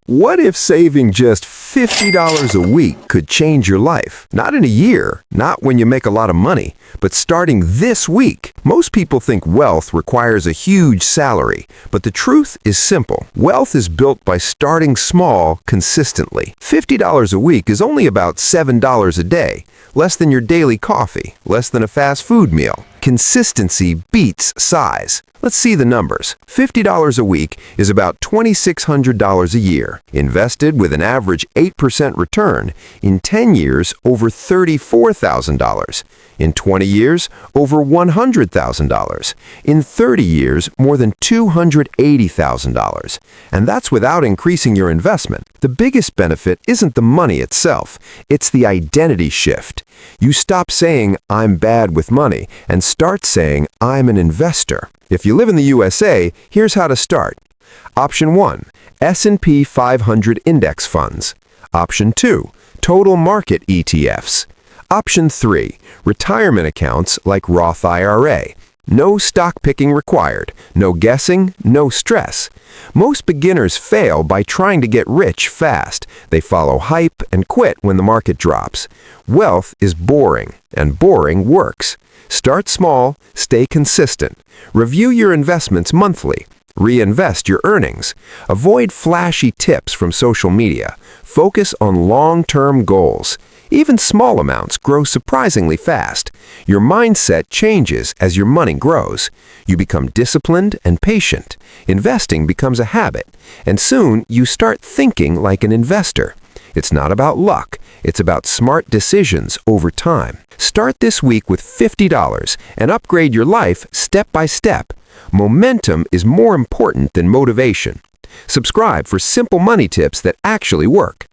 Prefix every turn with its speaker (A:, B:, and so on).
A: What if saving just $50 a week could change your life? Not in a year, not when you make a lot of money, but starting this week. Most people think wealth requires a huge salary, but the truth is simple. Wealth is built by starting small consistently. $50 a week is only about $7 a day, less than your daily coffee, less than a fast food meal. Consistency beats size. Let's see the numbers. $50 a week is about $2,600 a year. Invested with an average 8% return, in 10 years, over $34,000. In 20 years, over $100,000. In 30 years, more than $280,000. And that's without increasing your investment. The biggest benefit isn't the money itself, it's the identity shift. You stop saying, "I'm bad with money," and start saying, "I'm an investor." If you live in the USA, here's how to start. Option 1, S&P 500 index funds. Option 2, total market ETFs. Option 3, retirement accounts like Roth IRA. No stock picking required, no guessing, no stress. Most beginners fail by trying to get rich fast. They follow hype and quit when the market drops. Wealth is boring, and boring works. Start small, stay consistent. Review your investments monthly. Reinvest your earnings. Avoid flashy tips from social media. Focus on long-term goals. Even small amounts grow surprisingly fast. Your mindset changes as your money grows. You become disciplined and patient. Investing becomes a habit, and soon you start thinking like an investor. It's not about luck, it's about smart decisions over time. Start this week with $50 and upgrade your life step by step. Momentum is more important than motivation. Subscribe for simple money tips that actually work.